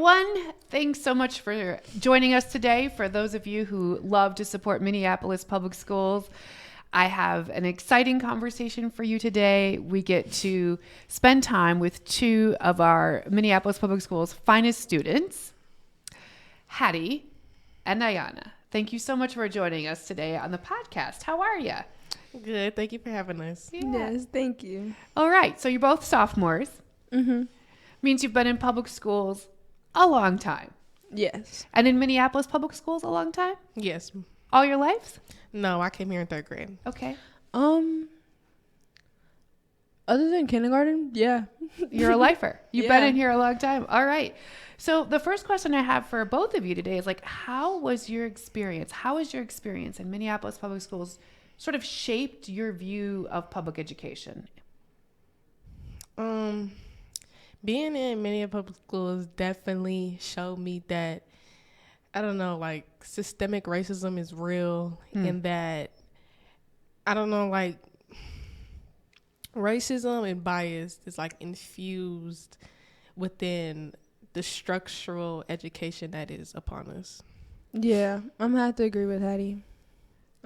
everyone. Thanks so much for joining us today. For those of you who love to support Minneapolis Public Schools, I have an exciting conversation for you today. We get to spend time with two of our Minneapolis Public Schools' finest students, Hattie and Aiyanna. Thank you so much for joining us today on the podcast. How are you? Good. Thank you for having us. Yeah. Yes, thank you. All right. So you're both sophomores. Mm-hmm. Means you've been in public schools a long time. Yes. And in Minneapolis Public Schools a long time? Yes. All your lives? No, I came here in 3rd grade. Okay. Other than kindergarten, yeah. You're a lifer. You've Yeah. been in here a long time. All right. So the first question I have for both of you today is how was your experience? How has your experience in Minneapolis Public Schools sort of shaped your view of public education? Being in Minneapolis public schools definitely showed me that, I don't know, like systemic racism is real and that, I don't know, like racism and bias is like infused within the structural education that is upon us. Yeah, I'm gonna have to agree with Hattie.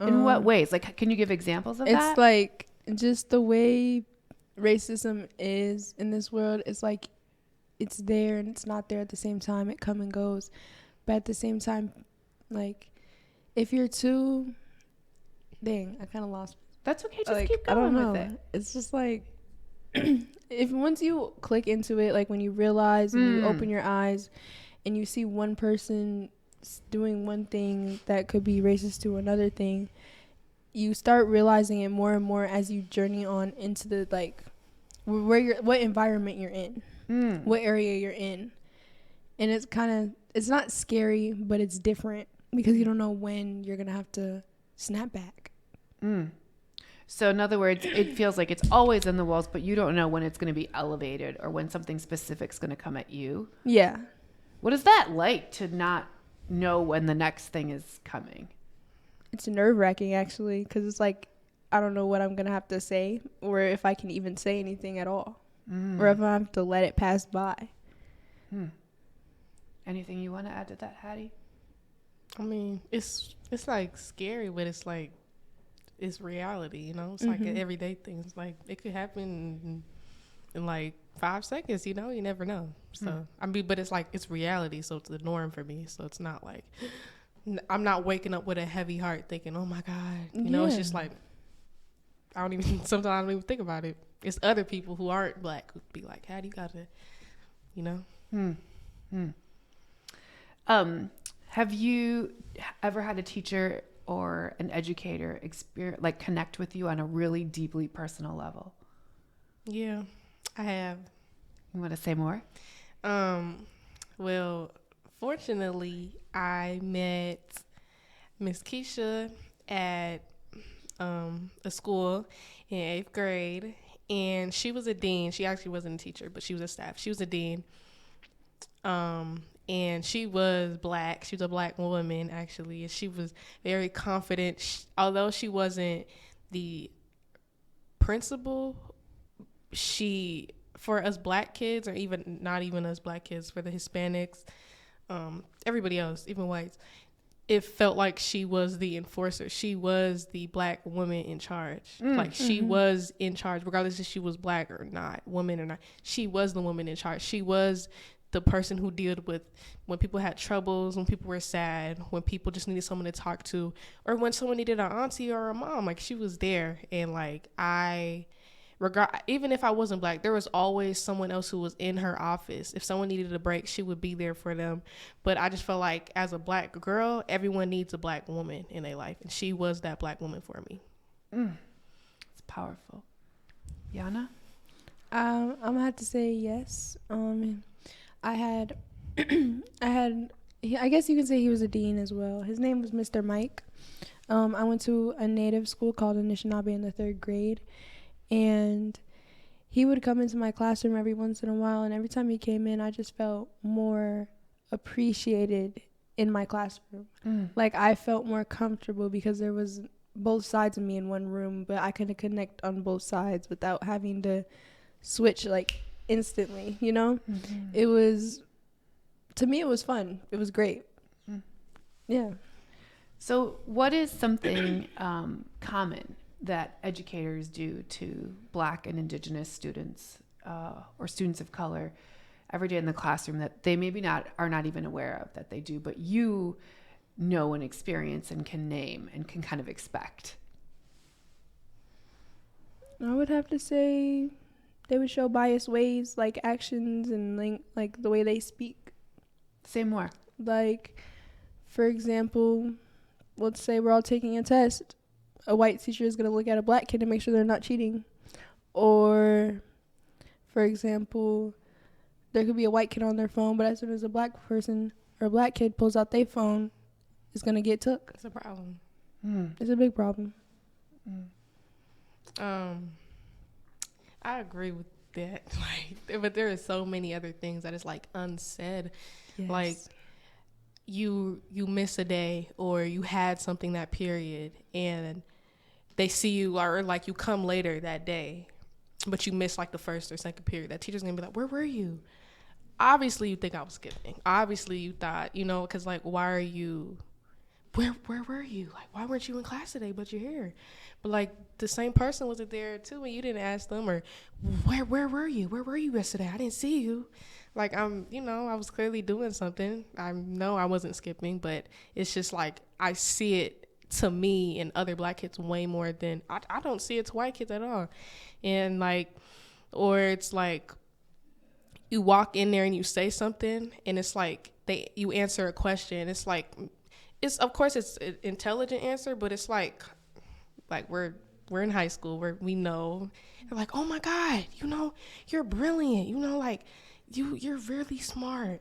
In what ways? Can you give examples of that? It's like just the way racism is in this world. It's like it's there and it's not there at the same time. It come and goes, but at the same time, like if you're too, I kind of lost. That's okay. Just Like, keep I don't going know. with it. It's just like if once you click into it, like when you realize and you open your eyes and you see one person doing one thing that could be racist to another thing, you start realizing it more and more as you journey on into the like what environment you're in, what area you're in, and it's not scary, but it's different because you don't know when you're gonna have to snap back. So in other words, it feels like it's always in the walls, but you don't know when it's going to be elevated or when something specific is going to come at you. Yeah. What is that like to not know when the next thing is coming? It's nerve-wracking, actually, because it's like, I don't know what I'm going to have to say or if I can even say anything at all or if I have to let it pass by. Anything you want to add to that, Hattie? I mean, it's like scary, but it's like, it's reality, you know? It's like an everyday thing. It's like, it could happen in like 5 seconds, you know? You never know. So, I mean, but it's like, it's reality, so it's the norm for me. So it's not like, I'm not waking up with a heavy heart thinking, oh my God. You know, it's just like, sometimes I don't even think about it. It's other people who aren't black who be like, how do you gotta, you know? Have you ever had a teacher or an educator connect with you on a really deeply personal level? Yeah, I have. You want to say more? Well, fortunately, I met Miss Keisha at a school in 8th grade, and she was a dean. She actually wasn't a teacher, but she was a staff. She was a dean. And she was black. She was a black woman, actually. And she was very confident. Although she wasn't the principal, for us black kids, or even not even us black kids, for the Hispanics, everybody else, even whites, it felt like she was the enforcer. She was the black woman in charge. Like she was in charge, regardless if she was black or not, woman or not. She was the woman in charge. She was the person who dealt with when people had troubles, when people were sad, when people just needed someone to talk to, or when someone needed an auntie or a mom. Like, she was there. And like, even if I wasn't black, there was always someone else who was in her office. If someone needed a break, she would be there for them. But I just felt like, as a black girl, everyone needs a black woman in their life, and she was that black woman for me. It's powerful. Yana? I'm gonna have to say yes. I guess you can say he was a dean as well. His name was Mr. Mike. I went to a native school called Anishinaabe in the 3rd grade, and he would come into my classroom every once in a while, and every time he came in, I just felt more appreciated in my classroom. Like, I felt more comfortable because there was both sides of me in one room, but I could connect on both sides without having to switch like instantly, you know? It was to me, it was fun. It was great. Yeah. So what is something common that educators do to Black and Indigenous students or students of color every day in the classroom that they maybe are not even aware of that they do, but you know and experience and can name and can kind of expect? I would have to say they would show biased ways, like actions and like the way they speak. Say more. Like, for example, let's say we're all taking a test. A white teacher is going to look at a Black kid and make sure they're not cheating. Or, for example, there could be a white kid on their phone, but as soon as a Black person or a Black kid pulls out their phone, it's going to get took. It's a problem. It's a big problem. I agree with that. Like, but there are so many other things that is like unsaid. Yes. Like, you miss a day, or you had something that period, and they see you, or like you come later that day, but you miss like the first or second period. That teacher's gonna be like, "Where were you?" Obviously, you think I was skipping. Obviously, you thought, because like, why are you? Where were you? Like, why weren't you in class today? But you're here. But like, the same person wasn't there too, and you didn't ask them, or where were you? Where were you yesterday? I didn't see you. Like, I was clearly doing something. I know I wasn't skipping, but it's just like I see it to me and other Black kids way more than I don't see it to white kids at all. And like, or it's like you walk in there and you say something, and it's like you answer a question. It's like, of course it's an intelligent answer, but it's like we're in high school where we know. They're like, "Oh my God, you're brilliant. Like you're really smart."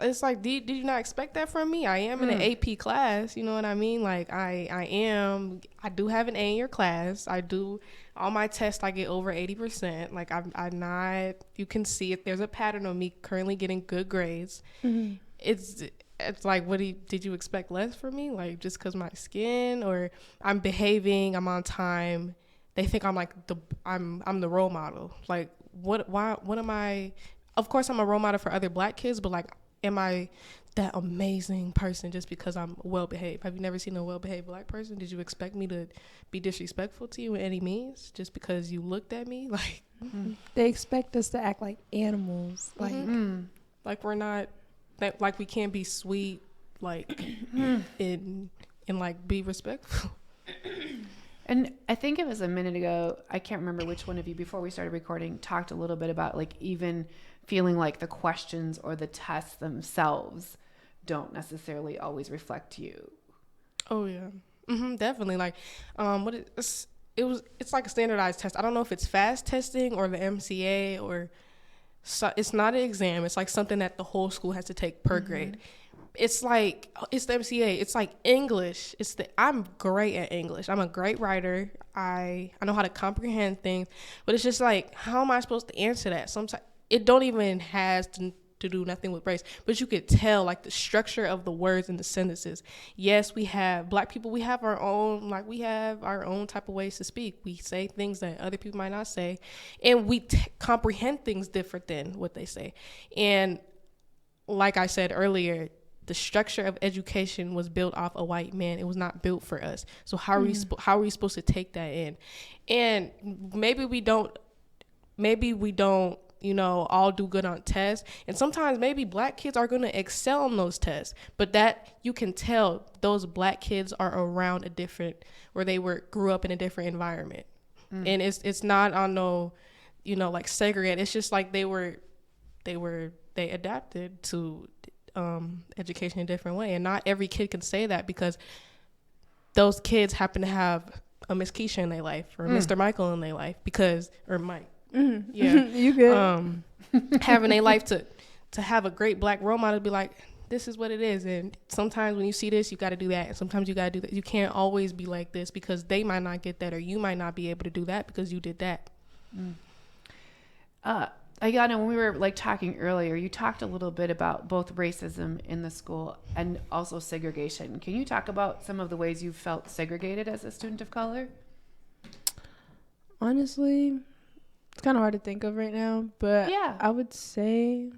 It's like, did you not expect that from me? I am in an AP class, you know what I mean? Like I do have an A in your class. I do all my tests. I get over 80%. Like I'm not. You can see it. There's a pattern of me currently getting good grades. Mm-hmm. It's like, did you expect less from me? Like, just because my skin, or I'm behaving, I'm on time. They think I'm like I'm the role model. Like, what am I? Of course, I'm a role model for other Black kids, but like, am I that amazing person just because I'm well behaved? Have you never seen a well behaved Black person? Did you expect me to be disrespectful to you in any means just because you looked at me? Like, they expect us to act like animals. Like we're not. Like we can't be sweet, like, and like be respectful. And I think it was a minute ago, I can't remember which one of you, before we started recording, talked a little bit about like even feeling like the questions or the tests themselves don't necessarily always reflect you. Oh yeah, definitely. Like, it's like a standardized test. I don't know if it's fast testing or the MCA or. So it's not an exam. It's like something that the whole school has to take per grade. It's like, it's the MCA. It's like English. I'm great at English. I'm a great writer. I know how to comprehend things, but it's just like, how am I supposed to answer that? Sometimes it don't even has to do nothing with race, but you could tell like the structure of the words and the sentences. Yes, we have Black people. We have our own, type of ways to speak. We say things that other people might not say, and we comprehend things different than what they say. And like I said earlier, the structure of education was built off a white man. It was not built for us. So how are we supposed to take that in? And maybe we don't, all do good on tests. And sometimes maybe Black kids are going to excel on those tests, but that you can tell those Black kids are around grew up in a different environment. And it's not on like segregate. It's just like they adapted to education in a different way. And not every kid can say that, because those kids happen to have a Miss Keisha in their life, or Mr. Michael in their life, or Mike. Yeah. You good. Having a life to have a great Black role model, be like, this is what it is. And sometimes when you see this, you got to do that. And sometimes you got to do that. You can't always be like this, because they might not get that, or you might not be able to do that because you did that. Aiyanna, when we were like talking earlier, you talked a little bit about both racism in the school and also segregation. Can you talk about some of the ways you felt segregated as a student of color? Honestly, it's kind of hard to think of right now, but yeah, I would say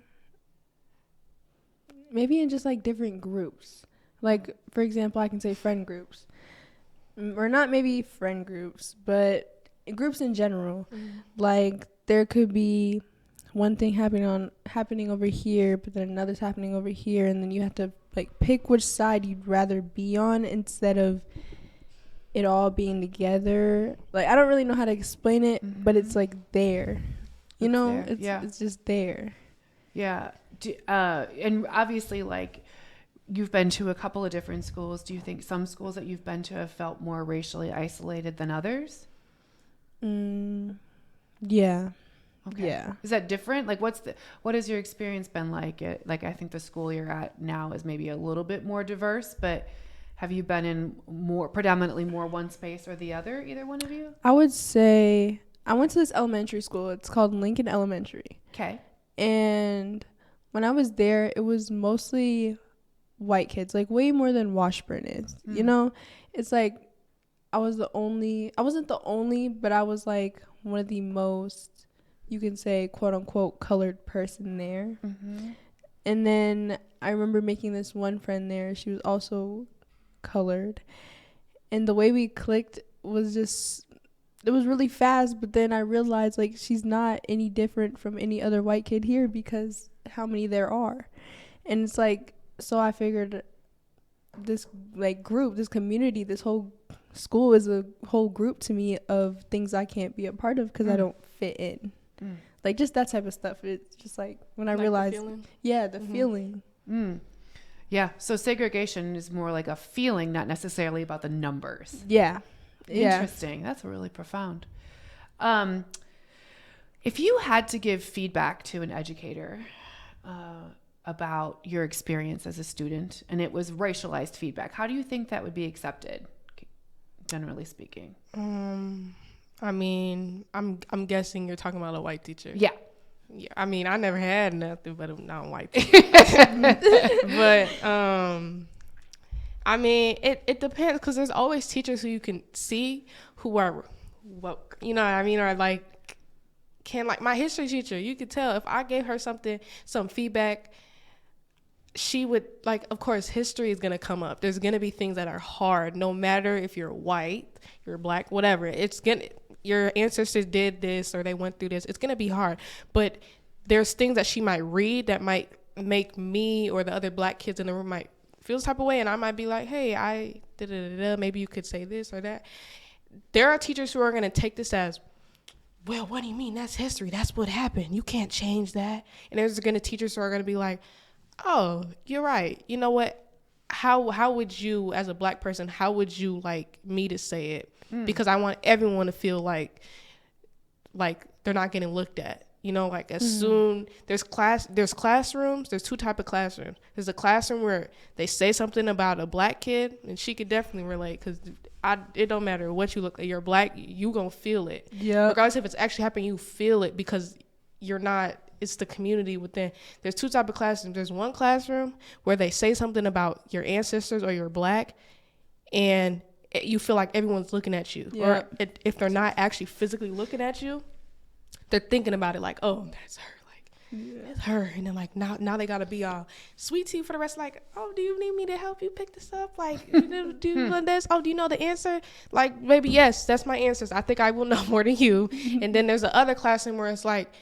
maybe in just like different groups. Like, for example, I can say friend groups. Or not maybe friend groups, but groups in general. Like, there could be one thing happening over here, but then another's happening over here, and then you have to like pick which side you'd rather be on instead of it all being together. Like, I don't really know how to explain it, but it's like there. You know, it's just there. Yeah. And obviously, like, you've been to a couple of different schools. Do you think some schools that you've been to have felt more racially isolated than others? Yeah. Okay. Yeah. Is that different? Like, what has your experience been like? I think the school you're at now is maybe a little bit more diverse, but have you been in predominantly more one space or the other, either one of you? I would say I went to this elementary school. It's called Lincoln Elementary. Okay. And when I was there, it was mostly white kids, like way more than Washburn is. You know, it's like I wasn't the only, but I was like one of the most, you can say, quote unquote, colored person there. And then I remember making this one friend there. She was also colored. And the way we clicked was just, it was really fast. But then I realized, like, she's not any different from any other white kid here because how many there are. And it's like, so I figured this like group, this community, this whole school is a whole group to me of things I can't be a part of because I don't fit in. Like, just that type of stuff. It's just like when I realized, the feeling. Yeah. So segregation is more like a feeling, not necessarily about the numbers. Yeah. Interesting. That's really profound. If you had to give feedback to an educator about your experience as a student, and it was racialized feedback, how do you think that would be accepted, generally speaking? I mean, I'm guessing you're talking about a white teacher. Yeah. Yeah. I mean, I never had nothing but a non-white teacher. But I mean, it depends because there's always teachers who you can see who are woke. You know what I mean? Or like like my history teacher. You could tell if I gave her some feedback, she would, like, of course, history is going to come up. There's going to be things that are hard, no matter if you're white, you're black, whatever. Your ancestors did this or they went through this. It's going to be hard. But there's things that she might read that might make me or the other black kids in the room might feel this type of way. And I might be like, hey, maybe you could say this or that. There are teachers who are going to take this as, well, what do you mean? That's history. That's what happened. You can't change that. And there's going to teachers who are going to be like, oh, you're right. You know what? How would you, as a black person, how would you like me to say it? Because I want everyone to feel like they're not getting looked at. You know, like as soon there's classrooms. There's two type of classrooms. There's a classroom where they say something about a black kid, and she could definitely relate because it don't matter what you look like. You're black, you gonna feel it. Yeah. Regardless if it's actually happening, you feel it because you're not. It's the community within. There's two type of classrooms. There's one classroom where they say something about your ancestors or you're black, and you feel like everyone's looking at you. Yeah. Or if they're not actually physically looking at you, they're thinking about it like, oh, that's her. Like, it's her. And then like now they gotta be all sweet to you for the rest. Like, oh, do you need me to help you pick this up? Like, do you know this? Oh, do you know the answer? Like, maybe yes, that's my answers. I think I will know more than you. And then there's the other classroom where it's like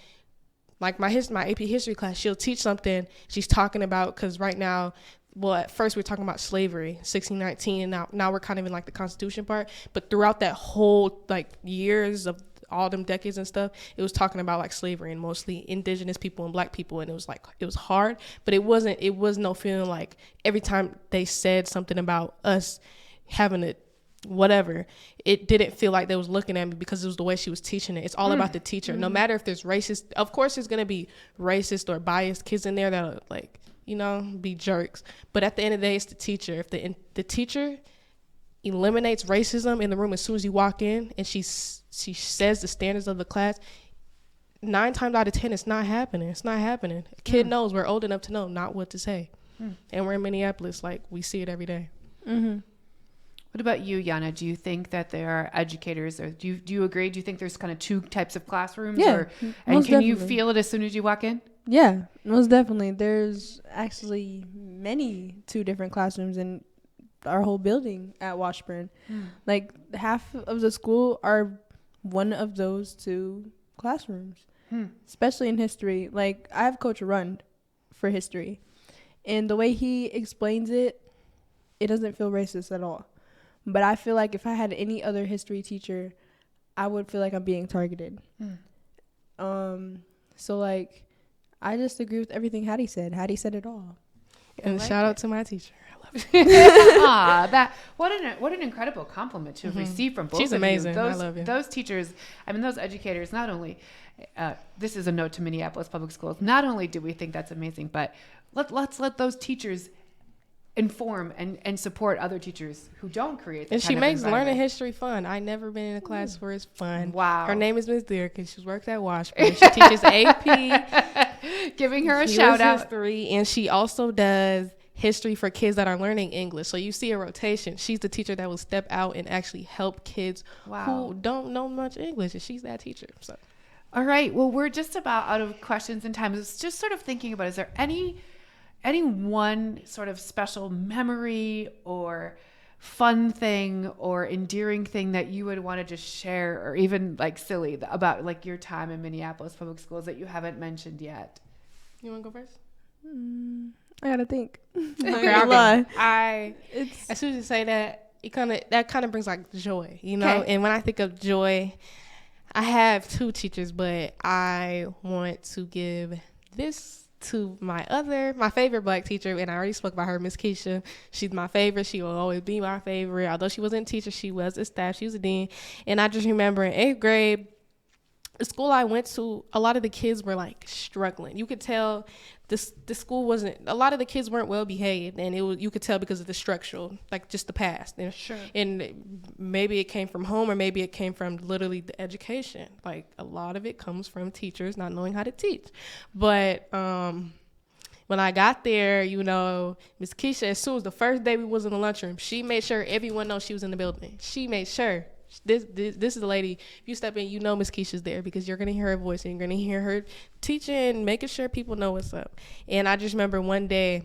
my AP history class, she'll teach something she's talking about, because right now, well, at first we were talking about slavery, 1619, and now we're kind of in like the Constitution part, but throughout that whole like years of all them decades and stuff, it was talking about like slavery and mostly indigenous people and black people, and it was hard, but it was no feeling like every time they said something about us having it whatever, it didn't feel like they was looking at me because it was the way she was teaching it. It's all about the teacher. No matter if there's racist, of course there's gonna be racist or biased kids in there that'll like, you know, be jerks, but at the end of the day, it's the teacher. If the teacher eliminates racism in the room as soon as you walk in, and she says the standards of the class, 9 times out of 10 it's not happening. A kid knows, we're old enough to know not what to say. And we're in Minneapolis, like we see it every day. What about you, Yana? Do you think that there are educators, or do you agree? Do you think there's kind of two types of classrooms? Yeah, and can you feel it as soon as you walk in? Yeah, most definitely. There's actually many 2 different classrooms in our whole building at Washburn. Like half of the school are one of those 2 classrooms, especially in history. Like I have Coach Rund for history, and the way he explains it, it doesn't feel racist at all. But I feel like if I had any other history teacher, I would feel like I'm being targeted. So like, I just agree with everything Hattie said. Hattie said it all. And like shout it. out to my teacher. I love it. What an incredible compliment to receive from both She's of amazing. you. I love you. Those teachers, I mean, those educators. Not only, this is a note to Minneapolis Public Schools. Not only do we think that's amazing, but let's let those teachers inform and support other teachers who don't create. And she makes learning history fun. I never been in a class where it's fun. Wow. Her name is Miss Dierkin. She works at Washburn. She teaches AP. Giving her a shout out. History, and she also does history for kids that are learning English. So you see a rotation. She's the teacher that will step out and actually help kids who don't know much English, and she's that teacher. So, all right. Well, we're just about out of questions and time. It's just sort of thinking about, is there any one sort of special memory or fun thing or endearing thing that you would want to just share, or even like silly, about like your time in Minneapolis Public Schools that you haven't mentioned yet? You want to go first? I gotta think. Okay, I'll go. As soon as you say that, that kind of brings like joy, you know. Okay. And when I think of joy, I have 2 teachers, but I want to give this to my favorite black teacher, and I already spoke about her, Miss Keisha. She's my favorite. She will always be my favorite. Although she wasn't a teacher, she was a staff. She was a dean. And I just remember in 8th grade, the school I went to, a lot of the kids were like struggling. You could tell the school wasn't, a lot of the kids weren't well behaved, and you could tell because of the structural, like just the past. And, sure. And maybe it came from home, or maybe it came from literally the education. Like a lot of it comes from teachers not knowing how to teach. But when I got there, you know, Miss Keisha, as soon as the first day we was in the lunchroom, she made sure everyone knows she was in the building. She made sure. This is the lady. If you step in, you know Miss Keisha's there, because you're gonna hear her voice and you're gonna hear her teaching, making sure people know what's up. And I just remember one day,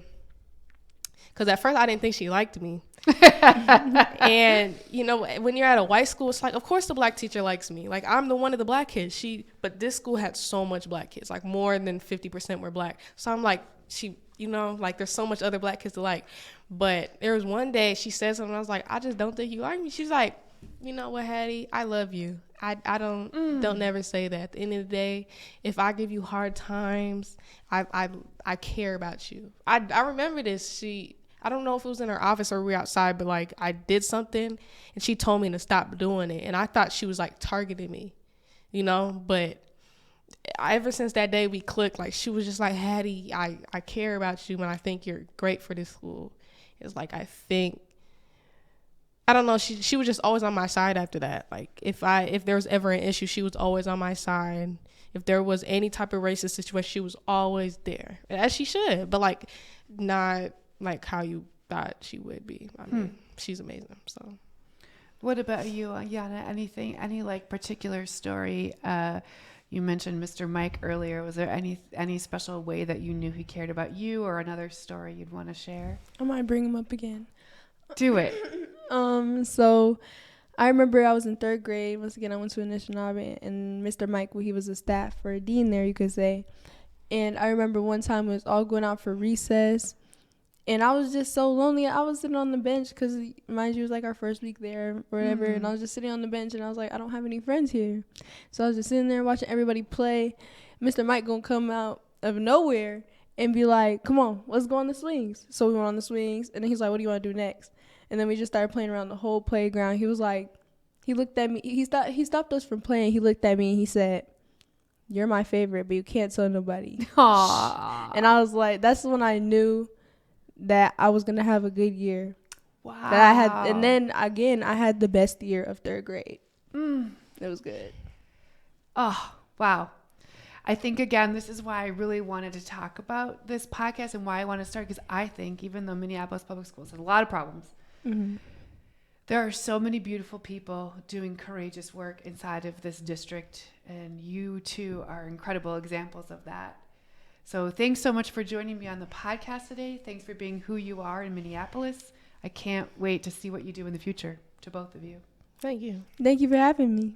because at first I didn't think she liked me. And you know, when you're at a white school, it's like, of course the black teacher likes me. Like I'm the one of the black kids. But this school had so much black kids, like more than 50% were black. So I'm like, you know, like there's so much other black kids to like. But there was one day she said something, I was like, I just don't think you like me. She's like, you know what, Hattie, I love you. I don't never say that. At the end of the day, if I give you hard times, I care about you. I remember this. I don't know if it was in her office or we were outside, but like I did something and she told me to stop doing it. And I thought she was like targeting me, you know, but ever since that day we clicked. Like she was just like, Hattie, I care about you and I think you're great for this school. It's like, I don't know. She was just always on my side after that. Like if there was ever an issue, she was always on my side. If there was any type of racist situation, she was always there, as she should. But like not like how you thought she would be. I mean, she's amazing. So, what about you, Aiyanna? Any like particular story? You mentioned Mr. Mike earlier. Was there any special way that you knew he cared about you, or another story you'd want to share? I might bring him up again. Do it. So I remember I was in 3rd grade. Once again, I went to Anishinaabe, and Mr. Mike, he was a staff or a dean there, you could say. And I remember one time we was all going out for recess, and I was just so lonely. I was sitting on the bench because, mind you, it was like our first week there or whatever. And I was just sitting on the bench, and I was like, I don't have any friends here. So I was just sitting there watching everybody play. Mr. Mike gonna come out of nowhere and be like, come on, let's go on the swings. So we went on the swings, and then he's like, what do you want to do next? And then we just started playing around the whole playground. He was like, he looked at me. He stopped us from playing. He looked at me and he said, you're my favorite, but you can't tell nobody. Aww. And I was like, that's when I knew that I was going to have a good year. Wow. And then again, I had the best year of 3rd grade. It was good. Oh, wow. I think, again, this is why I really wanted to talk about this podcast and why I want to start, because I think even though Minneapolis Public Schools has a lot of problems, there are so many beautiful people doing courageous work inside of this district, and you too are incredible examples of that. So thanks so much for joining me on the podcast today. Thanks for being who you are in Minneapolis. I can't wait to see what you do in the future, to both of you. Thank you. Thank you for having me.